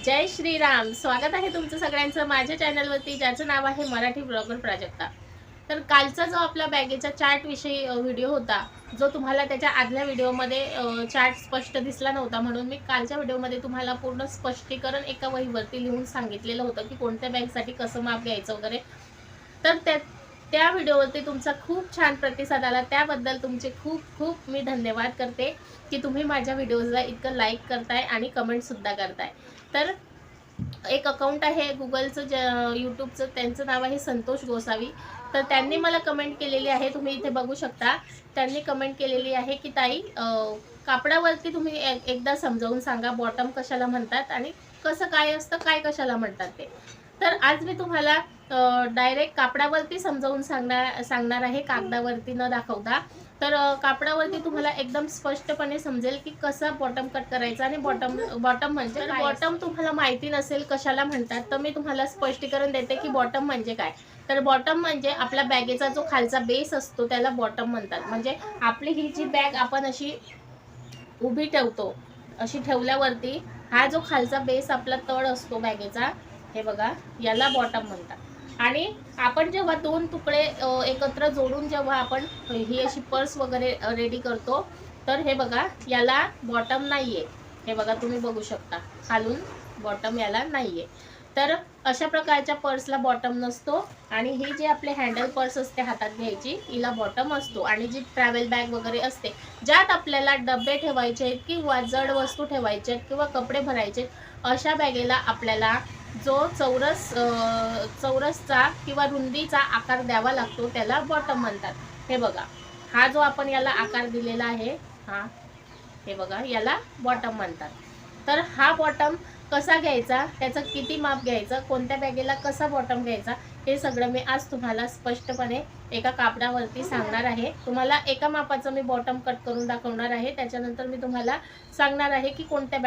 जय श्रीराम। स्वागत आहे तुमचं सगळ्यांचं माझ्या चॅनलवरती, ज्याचं नाव आहे मराठी ब्लॉगर प्राजक्ता। तर कालचा जो आपला बॅगेच्या चार्ट विषयी व्हिडिओ होता, जो तुम्हाला त्याच्या आदल्या व्हिडिओमध्ये चार्ट स्पष्ट दिसला नव्हता, म्हणून मी कालच्या व्हिडिओमध्ये तुम्हाला पूर्ण स्पष्टीकरण एका वहीवरती लिहून सांगितलेलं होतं की कोणत्या बॅगसाठी कसं माप घ्यायचं वगैरे। तर त्या व्हिडिओवरती तुमचा खूप छान प्रतिसाद आला, त्याबद्दल तुमचे खूप खूप मी धन्यवाद करते की तुम्ही माझ्या व्हिडिओजला इतकं लाईक करताय आणि कमेंटसुद्धा करताय। तर एक अकाउंट आहे गुगलचं, यूट्यूबचं, त्यांचं नाव आहे संतोष गोसावी। तर त्यांनी मला कमेंट केलेली आहे, तुम्ही इथे बघू शकता। त्यांनी कमेंट केलेली आहे की ताई, कापडावरती तुम्ही एकदा समजावून सांगा बॉटम कशाला म्हणतात आणि कसं काय असतं, काय कशाला म्हणतात ते। तर आज मी तुम्हाला डायरेक्ट कापडावरती समजावून सांगणार आहे, कागदावरती न दाखवता। तर कापडावरती तुम्हाला एकदम स्पष्टपणे समजेल की कसा बॉटम कट करायचा आणि बॉटम म्हणजे बॉटम तुम्हाला माहिती नसेल कशाला म्हणतात, तर मी तुम्हाला स्पष्टीकरण देते की बॉटम म्हणजे काय। तर बॉटम म्हणजे आपल्या बॅगेचा जो खालचा बेस असतो त्याला बॉटम म्हणतात। म्हणजे आपली ही जी बॅग आपण अशी उभी ठेवतो, अशी ठेवल्यावरती हा जो खालचा बेस आपला तळ असतो बॅगेचा, हे बघा, याला बॉटम म्हणतात। आणि आपण जेव्हा दोन तुकडे एकत्र जोडून जेव्हा आपण ही अशी पर्स वगैरे रेडी करतो, तर हे बघा, याला बॉटम नाहीये। हे बघा, तुम्ही बघू शकता खालून बॉटम याला नाहीये। तर अशा प्रकारच्या पर्सला बॉटम नसतो। आणि ही जी आपले हँडल पर्स असते हातात घ्यायची, हिला बॉटम असतो। आणि जी ट्रॅव्हल बॅग वगैरे असते, ज्यात आपल्याला डबे ठेवायचे किंवा जड वस्तू ठेवायचे किंवा कपडे भरायचे, अशा बॅगेला आपल्याला जो चौरसचा किंवा रुंदीचा आकार द्यावा लागतो, त्याला बॉटम म्हणतात। हे बघा, हा जो आपण याला आकार दिलेला आहे, हा, हे बघा, याला बॉटम म्हणतात। तर हा बॉटम कसा घ्यायचा, त्याचं किती माप घ्यायचं, कोणत्या बॅगेला कसा बॉटम घ्यायचा, हे सगळं मी आज तुम्हाला स्पष्टपणे एका कापडावरती सांगणार आहे। तुम्हाला एका मापाचं मी बॉटम कट करून दाखवणार आहे, त्याच्यानंतर मी तुम्हाला सांगणार आहे की कोणत्या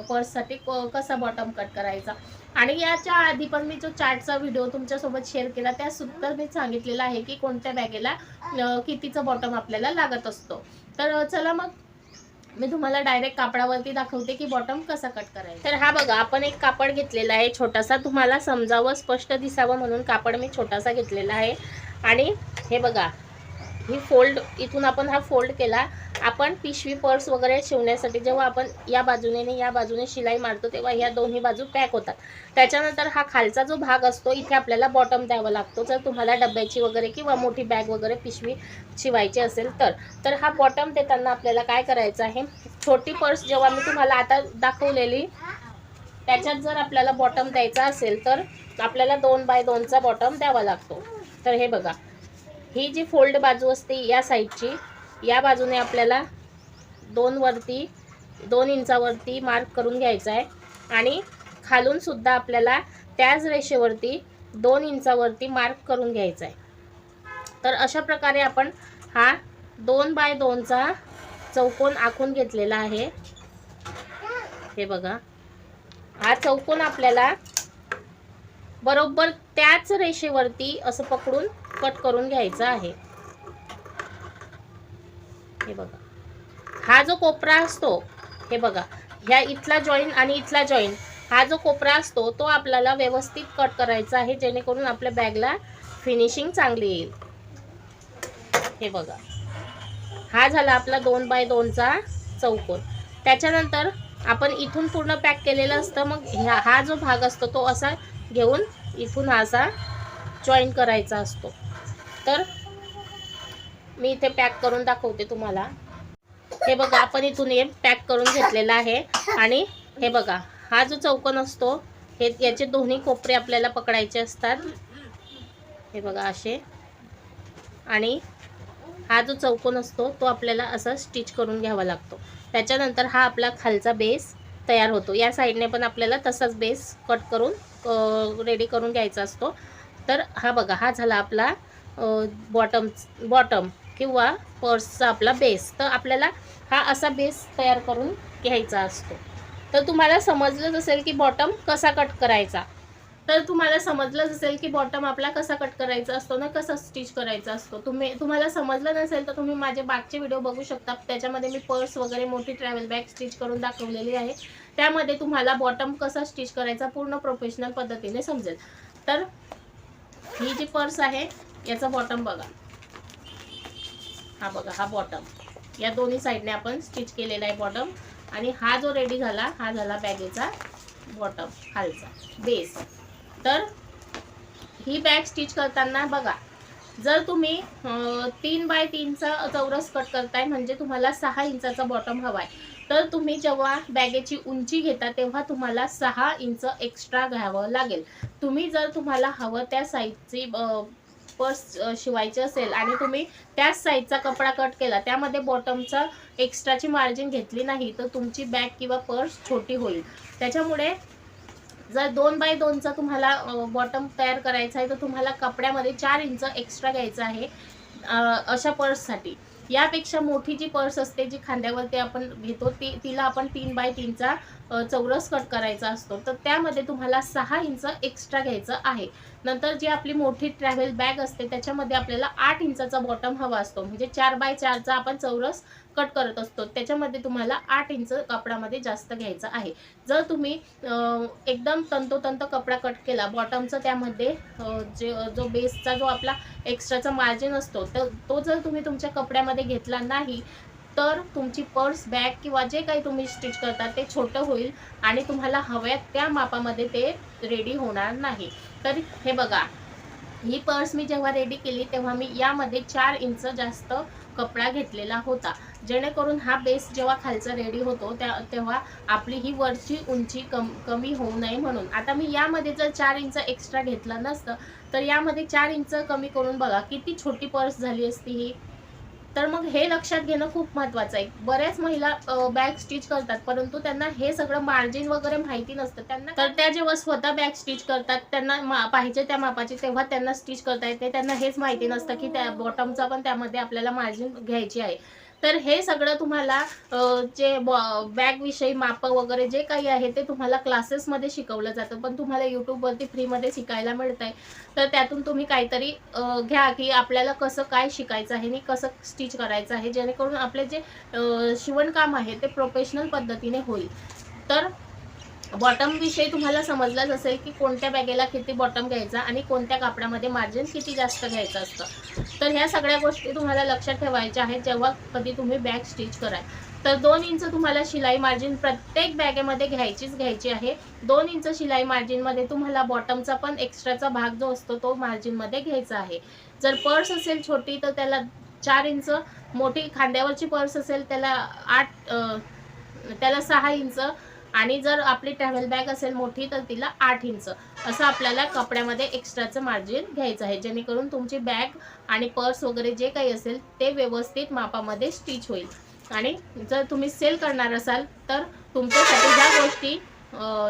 पर्ससाठी कसा बॉटम कट करायचा। आणि याच्या आधी पण मी जो चार्टचा व्हिडिओ तुमच्यासोबत शेअर केला, त्यासुद्धा मी सांगितलेलं आहे की कोणत्या बॅगेला कितीचं बॉटम आपल्याला लागत असतो। तर चला मग मी तुम्हाला डायरेक्ट कापडावरती दाखवते की बॉटम कसा कट करायचा। तर हा बघा, आपण एक कापड घेतलेला आहे छोटासा, तुम्हाला समजावं, स्पष्ट दिसावं म्हणून कापड मी छोटासा घेतलेला आहे। आणि हे बघा, ही फोल्ड, इथून आपण हा फोल्ड केला। आपण पिशवी पर्स वगैरे शिवण्यासाठी जेव्हा आपण या बाजूने आणि या बाजूने शिलाई मारतो, तेव्हा ह्या दोन्ही बाजू पॅक होतात। त्याच्यानंतर हा खालचा जो भाग असतो, इथे आपल्याला बॉटम द्यावा लागतो, जर तुम्हाला डब्याची वगैरे किंवा मोठी बॅग वगैरे पिशवी शिवायची असेल तर हा बॉटम देताना आपल्याला काय करायचं आहे, छोटी पर्स जेव्हा मी तुम्हाला आता दाखवलेली, त्याच्यात जर आपल्याला बॉटम द्यायचा असेल तर आपल्याला 2 बाय 2चा बॉटम द्यावा लागतो। तर हे बघा, ही जी फोल्ड बाजू असते या साईडची, या बाजूने आपल्याला 2 इंचावरती मार्क करून घ्यायचा आहे। आणि खालून सुद्धा आपल्याला त्याच रेषेवरती 2 इंचावरती मार्क करून घ्यायचा आहे। तर अशा प्रकारे आपण हा 2 बाय 2चा चौकोन आखून घेतलेला आहे। हे बघा, हा चौकोन आपल्याला बरोबर त्याच रेषेवरती असं पकडून कट करून घ्यायचा आहे। हे बघा, हा जो कोपरा असतो, हे बघा, ह्या इथला जॉईंट आणि इथला जॉईंट, हा जो कोपरा असतो तो आपल्याला व्यवस्थित कट करायचा आहे, जेणेकरून आपल्या बॅगला फिनिशिंग चांगली येईल। हे बघा, हा झाला आपला 2 बाय 2चा चौकोन। त्याच्यानंतर आपण इथून पूर्ण पॅक केलेलं असतं, मग हा जो भाग असतो तो असा घेऊन इथून हा असा जॉईन करायचा असतो। तर मी इथे पॅक करून दाखवते तुम्हाला। हे बघा, आपण इथून हे पॅक करून घेतलेला आहे। आणि हे बघा, हा जो चौकोन असतो, हे याचे दोन्ही कोपरे आपल्याला पकडायचे असतात, हे बघा असे। आणि हा जो चौकोन असतो तो आपल्याला असा स्टिच करून घ्यावा लागतो। त्याच्यानंतर हा आपला खालचा बेस तयार होतो। या साईडने पण आपल्याला तसाच बेस कट करून रेडी करून घ्यायचा असतो। तर हा बघा, हा झाला आपला बॉटम किंवा पर्सचा आपला बेस। तर आपल्याला हा असा बेस तयार करून घ्यायचा असतो। तर तुम्हाला समजलंच असेल की बॉटम कसा कट करायचा। तर तुम्हाला समजलंच असेल की बॉटम आपला कसा कट करायचा असतो ना, कसा स्टिच करायचा असतो। तुम्हाला समजलं नसेल तर तुम्ही माझे बाकीचे व्हिडिओ बघू शकता, त्याच्यामध्ये मी पर्स वगैरे मोठी ट्रॅव्हल बॅग स्टिच करून दाखवलेली आहे। त्यामध्ये तुम्हाला बॉटम कसा स्टिच करायचा पूर्ण प्रोफेशनल पद्धतीने समजेल। तर ही जी पर्स आहे याचा बॉटम बघा, हा बघा, हा बॉटम या दोन्ही साईडने आपण स्टिच केलेला आहे बॉटम, आणि हा जो रेडी झाला हा झाला बॅगेचा बॉटम, खालचा बेस। तर ही बॅग स्टिच करताना बघा, जर तुम्ही 3 बाय 3चा चौरस कट करताय म्हणजे तुम्हाला 6 इंचाचा बॉटम हवाय, तर तुम्ही जेव्हा बॅगेची उंची घेता तेव्हा तुम्हाला 6 इंच एक्स्ट्रा घ्यावं लागेल। तुम्ही जर तुम्हाला हवं त्या साईजची पर्स शिवायची असेल आणि तुम्ही त्याच साईजचा कपडा कट केला, त्यामध्ये बॉटमचा एक्स्ट्राची मार्जिन घेतली नाही, तर तुमची बॅग किंवा पर्स छोटी होईल। त्याच्यामुळे जर 2 बाय 2चा तुम्हाला बॉटम तयार करायचा आहे तर तुम्हाला कपड्यामध्ये 4 इंच एक्स्ट्रा घ्यायचं आहे अशा पर्ससाठी। यापेक्षा मोठी जी पर्स असते जी खांद्यावरती आपण घेतो तिला आपण 3 बाय 3चा चौरस कट करायचा असतो, तर त्यामध्ये तुम्हाला 6 इंच एक्स्ट्रा घ्यायचं आहे। नंतर जी आपली मोठी ट्रॅव्हल बॅग असते त्याच्यामध्ये आपल्याला 8 इंचाचा बॉटम हवा असतो, म्हणजे 4 बाय 4चा आपण चौरस कट करत असतो, त्याच्यामध्ये तुम्हाला 8 इंच कपड्यामध्ये जास्त घ्यायचं आहे। जर तुम्ही एकदम तंतोतंत कपडा कट केला बॉटमचा, त्यामध्ये जो बेसचा जो आपला एक्स्ट्राचा मार्जिन असतो तर तो जर तुम्ही तुमच्या कपड्यामध्ये घेतला नाही तर तुमची पर्स, बॅग किंवा जे काही तुम्ही स्टिच करता ते छोटं होईल आणि तुम्हाला हव्या त्या मापामध्ये ते रेडी होणार नाही। तर हे बघा, ही पर्स मी जेव्हा रेडी केली तेव्हा मी यामध्ये 4 इंच जास्त कपडा घेतलेला होता, जेणेकरून हा बेस जेव्हा खालचा रेडी होतो तेव्हा आपली ही वरची उंची कमी होऊ नये म्हणून। आता मी यामध्ये जर 4 इंच एक्स्ट्रा घेतला नसतं तर यामध्ये 4 इंच कमी करून बघा किती छोटी पर्स झाली असती ही। तर मग हे लक्षात घेणं खूप महत्त्वाचं आहे। बऱ्याच महिला बॅग स्टिच करतात परंतु त्यांना हे सगळं मार्जिन वगैरे माहिती नसतं त्यांना, तर त्या जेव्हा स्वतः बॅग स्टिच करतात त्यांना पाहिजे त्या मापाची तेव्हा त्यांना स्टिच करता येते, त्यांना हेच माहिती नसतं की त्या बॉटमचा पण त्यामध्ये आपल्याला मार्जिन घ्यायची आहे। तर हे सगळं तुम्हाला जे बॅग विषयी माप वगैरे जे काही आहे ते तुम्हाला क्लासेसमध्ये शिकवलं जातं, पण तुम्हाला यूट्यूबवरती फ्रीमध्ये शिकायला मिळतंय। तर त्यातून तुम्ही काहीतरी घ्या की आपल्याला कसं काय शिकायचं आहे आणि कसं स्टिच करायचं आहे, जेणेकरून आपले जे शिवणकाम आहे ते प्रोफेशनल पद्धतीने होईल। तर बॉटम विषयी तुम्हाला समजलंच असेल की कोणत्या बॅगेला किती बॉटम घ्यायचा आणि कोणत्या कापडामध्ये मार्जिन किती जास्त घ्यायचं असतं। तर ह्या सगळ्या गोष्टी तुम्हाला लक्षात ठेवायच्या आहेत जेव्हा कधी तुम्ही बॅग स्टिच कराल। तर 2 इंच तुम्हाला शिलाई मार्जिन प्रत्येक बॅगेमध्ये घ्यायची आहे। 2 इंच शिलाई मार्जिनमध्ये तुम्हाला बॉटमचा पण एक्स्ट्राचा भाग जो असतो तो मार्जिनमध्ये घ्यायचा आहे। जर पर्स असेल छोटी तर त्याला 4 इंच, मोठी खांद्यावरची पर्स असेल त्याला 6 इंच, आणि जर आपली ट्रॅव्हल बॅग असेल मोठी तर तिला 8 इंच असं आपल्याला कपड्यामध्ये एक्स्ट्राचं मार्जिन घ्यायचं आहे, जेणेकरून तुमची बॅग आणि पर्स वगैरे जे काही असेल ते व्यवस्थित मापामध्ये स्टिच होईल। आणि जर तुम्ही सेल करणार असाल तर तुमच्यासाठी ह्या गोष्टी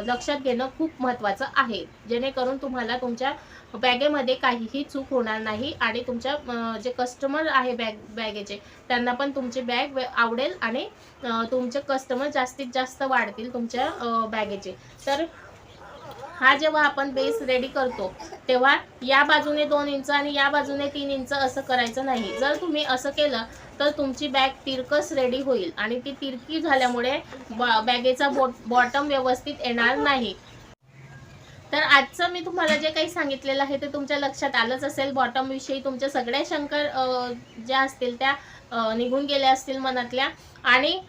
लक्षात घेणं खूप महत्त्वाचं आहे, जेणेकरून तुम्हाला तुमच्या बॅगेमध्ये काहीही चूक होणार नाही आणि तुमच्या जे कस्टमर आहे बॅगेचे त्यांना पण तुमची बॅग आवडेल आणि तुमचे कस्टमर जास्तीत जास्त वाढतील तुमच्या बॅगेचे। तर हा जेव्हा आपण बेस रेडी करतो तेव्हा या बाजूने 2 इंच आणि या बाजूने 3 इंच असं करायचं नाही। जर तुम्ही असं केलं तर तुमची बॅग तिरकस रेडी होईल आणि ती तिरकी झाल्यामुळे बॅगेचा बॉटम व्यवस्थित येणार नाही। तर आजचं मी तुम्हाला जे काही सांगितलेलं आहे ते तुमच्या लक्षात आलंच असेल। बॉटम विषयी तुमच्या सगळ्या शंका ज्या असतील त्या निघून गेल्या असतील मनातल्या, आणि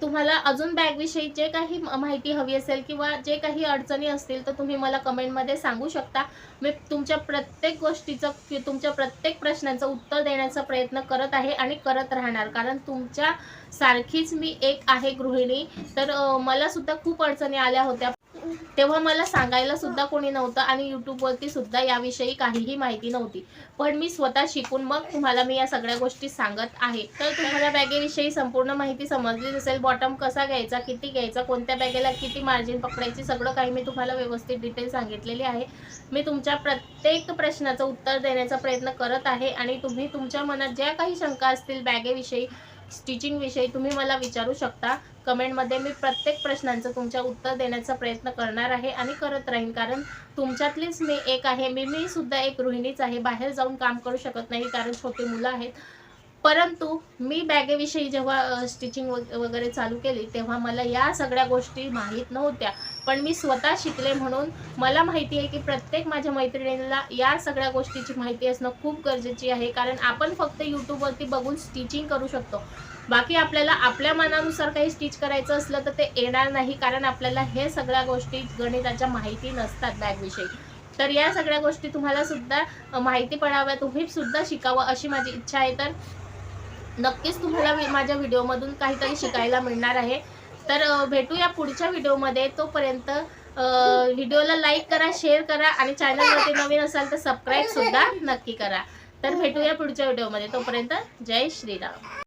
तुम्हाला अजून बॅग विषयी जे काही माहिती हवी असेल किंवा जे काही अडचणी असतील तर तुम्ही मला कमेंटमध्ये सांगू शकता। मी तुमच्या प्रत्येक गोष्टीचं तुमच्या प्रत्येक प्रश्नांचं उत्तर देण्याचा प्रयत्न करत आहे आणि करत राहणार, कारण तुमच्या सारखीच मी एक आहे गृहिणी। तर मला सुद्धा खूप अडचणी आल्या होत्या तेव्हा मला सांगायला सुद्धा कोणी नव्हतं आणि यूट्यूबवरती सुद्धा याविषयी काहीही माहिती नव्हती, पण मी स्वतः शिकून मग तुम्हाला मी या सगळ्या गोष्टी सांगत आहे। तर तुम्हाला बॅगेविषयी संपूर्ण माहिती समजलीच असेल, बॉटम कसा घ्यायचा, किती घ्यायचा, कोणत्या बॅगेला किती मार्जिन पकडायची, सगळं काही मी तुम्हाला व्यवस्थित डिटेल सांगितलेली आहे। मी तुमच्या प्रत्येक प्रश्नाचं उत्तर देण्याचा प्रयत्न करत आहे आणि तुम्ही तुमच्या मनात ज्या काही शंका असतील बॅगेविषयी, स्टिचिंग विषयी तुम्ही मला विचारू शकता कमेंटमध्ये। मी प्रत्येक प्रश्नांचं तुमच्या उत्तर देण्याचा प्रयत्न करणार आहे आणि करत राहीन, कारण तुमच्यातलीच मी एक आहे। मी सुद्धा एक गृहिणीच आहे, बाहेर जाऊन काम करू शकत नाही कारण छोटी मुलं आहेत। परंतु मी बॅगेविषयी जेव्हा स्टिचिंग वगैरे चालू केली तेव्हा मला या सगळ्या गोष्टी माहीत नव्हत्या. पण मी स्वतः शिकले म्हणून मला माहिती आहे की प्रत्येक माझ्या मैत्रिणींना या सगळ्या गोष्टीची माहिती असणं खूप गरजेची आहे. कारण आपण फक्त यूट्यूबवरती बघून स्टिचिंग करू शकतो, बाकी आपल्याला आपल्या मनानुसार काही स्टिच करायचं असलं तर ते येणार नाही, कारण आपल्याला हे सगळ्या गोष्टी गणिताच्या माहिती नसतात बॅगविषयी. तर या सगळ्या गोष्टी तुम्हाला सुद्धा माहिती पडाव्या, तुम्ही सुद्धा शिकावं अशी माझी इच्छा आहे. तर नक्कीच तुम्हाला माझ्या व्हिडिओमधून काहीतरी शिकायला मिळणार आहे. तर भेटूया पुढच्या व्हिडिओमध्ये. तोपर्यंत व्हिडिओला लाईक करा, शेअर करा आणि चॅनलवरती नवीन असाल तर सबस्क्राईब सुद्धा नक्की करा. तर भेटूया पुढच्या व्हिडिओमध्ये. तोपर्यंत जय श्रीराम.